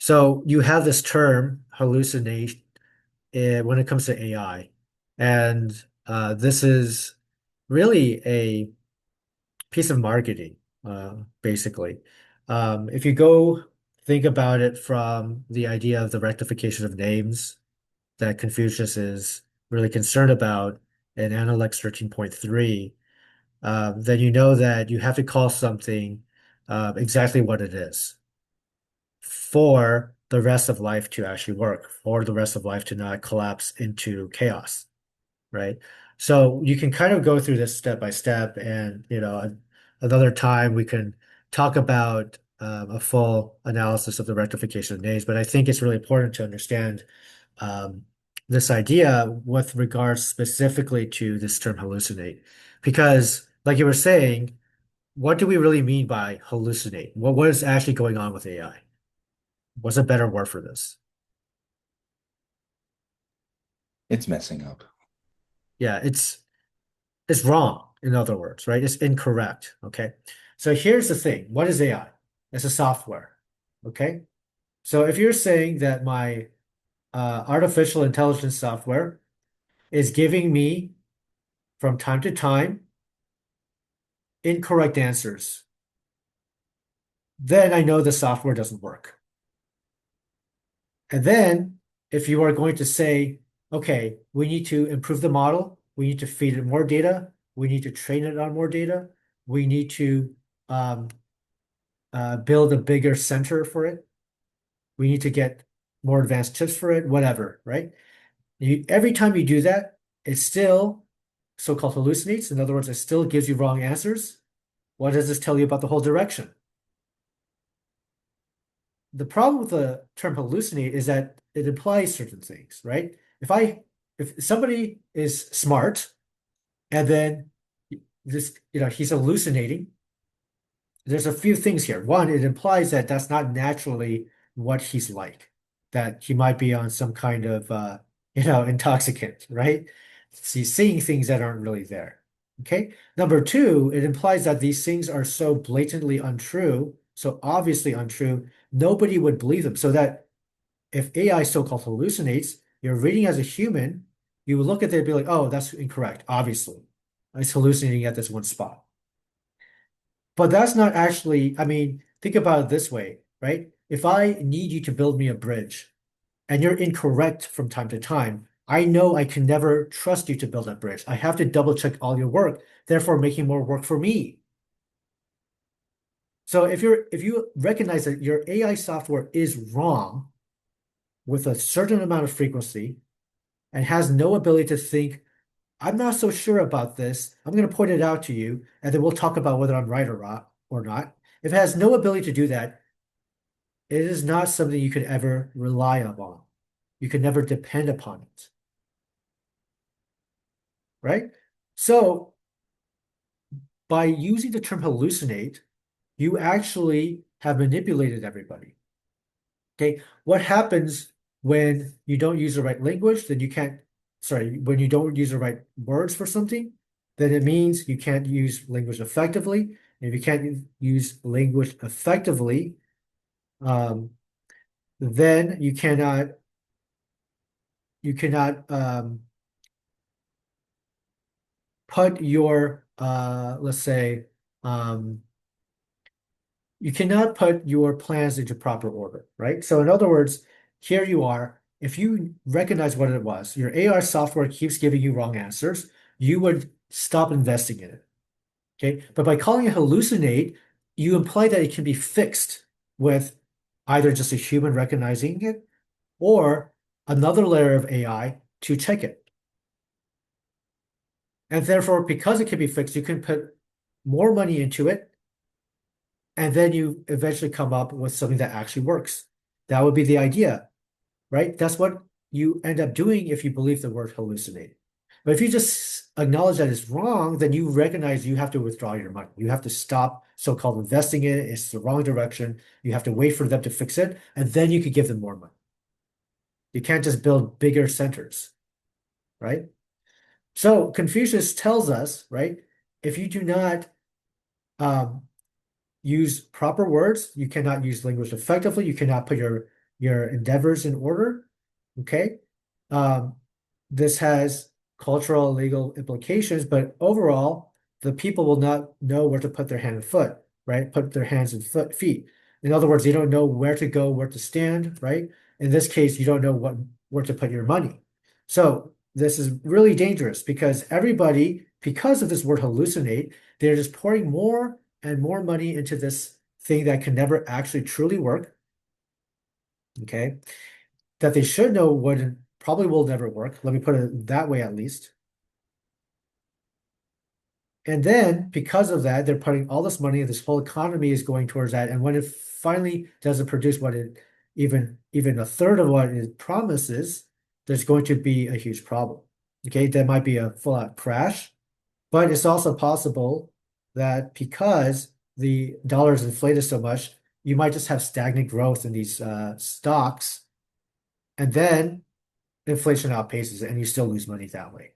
So you have this term hallucinate when it comes to AI, and this is really a piece of marketing, basically. If you go think about it from the idea of the rectification of names that Confucius is really concerned about in Analects 13.3, then you know that you have to call something exactly what it is for the rest of life to actually work, for the rest of life to not collapse into chaos, right? So you can kind of go through this step by step, and another time we can talk about a full analysis of the rectification of names. But I think it's really important to understand um, this idea with regards specifically to this term hallucinate, because, like you were saying, what do we really mean by hallucinate? What is actually going on with AI? What's a better word for this? It's messing up. Yeah, it's wrong, in other words, right? It's incorrect. Okay. So here's the thing. What is AI? It's a software. Okay. So if you're saying that my artificial intelligence software is giving me from time to time incorrect answers, then I know the software doesn't work. And then if you are going to say, okay, we need to improve the model, we need to feed it more data, we need to train it on more data, we need to um, build a bigger center for it. We need to get more advanced chips for it, whatever, right? Every time you do that, it still so-called hallucinates. In other words, it still gives you wrong answers. What does this tell you about the whole direction? The problem with the term hallucinate is that it implies certain things, right? If somebody is smart and then he's hallucinating, there's a few things here. One, it implies that that's not naturally what he's like, that he might be on some kind of intoxicant, right? So he's seeing things that aren't really there. Okay. Number two, it implies that these things are so blatantly untrue, so obviously untrue, nobody would believe them. So that if AI so-called hallucinates, you're reading as a human, you would look at it and be like, oh, that's incorrect, obviously. It's hallucinating at this one spot. But that's not actually, I mean, think about it this way, right? If I need you to build me a bridge and you're incorrect from time to time, I know I can never trust you to build that bridge. I have to double check all your work, therefore making more work for me. So if you recognize that your AI software is wrong with a certain amount of frequency and has no ability to think, I'm not so sure about this. I'm going to point it out to you, and then we'll talk about whether I'm right or not. If it has no ability to do that, it is not something you could ever rely upon. You could never depend upon it, right? So by using the term hallucinate, you actually have manipulated everybody. Okay. What happens when you don't use the right language? Then you can't, sorry, when you don't use the right words for something, then it means you can't use language effectively. And if you can't use language effectively, um, then you cannot put your let's say um, you cannot put your plans into proper order, right? So in other words, here you are. If you recognize what it was, your AR software keeps giving you wrong answers, you would stop investing in it. Okay. But by calling it hallucinate, you imply that it can be fixed with either just a human recognizing it or another layer of AI to check it. And therefore, because it can be fixed, you can put more money into it, and then you eventually come up with something that actually works. That would be the idea, right? That's what you end up doing if you believe the word hallucinate. But if you just acknowledge that it's wrong, then you recognize you have to withdraw your money. You have to stop so-called investing in it. It's the wrong direction. You have to wait for them to fix it, and then you could give them more money. You can't just build bigger centers, right? So Confucius tells us, right, if you do not um, use proper words, you cannot use language effectively, you cannot put your your endeavors in order. Okay. Um, this has cultural and legal implications, but overall, the people will not know where to put their hand and foot, right? Put their hands and feet. In other words, you don't know where to go, where to stand, right? In this case, you don't know where to put your money. So this is really dangerous because everybody, because of this word hallucinate, they're just pouring more and more money into this thing that can never actually truly work. Okay. That they should know would probably will never work. Let me put it that way at least. And then because of that, they're putting all this money, this whole economy is going towards that. And when it finally doesn't produce what it even a third of what it promises, there's going to be a huge problem. Okay, there might be a full out crash, but it's also possible that because the dollar is inflated so much, you might just have stagnant growth in these stocks, and then inflation outpaces it, and you still lose money that way.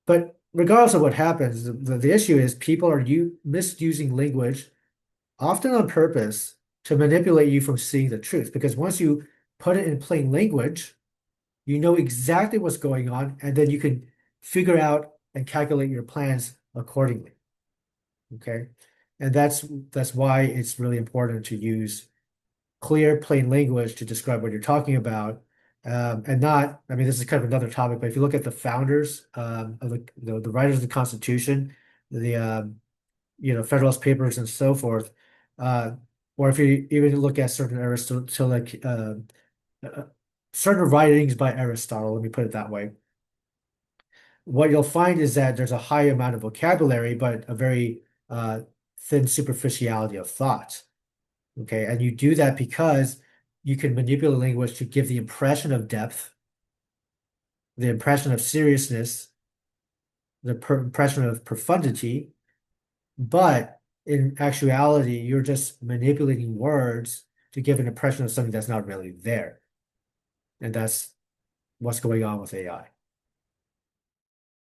But regardless of what happens, the issue is people are misusing language, often on purpose, to manipulate you from seeing the truth. Because once you put it in plain language, you know exactly what's going on, and then you can figure out and calculate your plans accordingly. Okay. And that's why it's really important to use clear, plain language to describe what you're talking about. And not, I mean, this is kind of another topic, but if you look at the founders of the writers of the Constitution, the Federalist Papers and so forth, uh, or if you even look at certain Aristotelic, uh, certain writings by Aristotle, let me put it that way, what you'll find is that there's a high amount of vocabulary, but a very thin superficiality of thought. Okay, and you do that because you can manipulate language to give the impression of depth, the impression of seriousness, the impression of profundity, but in actuality, you're just manipulating words to give an impression of something that's not really there. And that's what's going on with AI.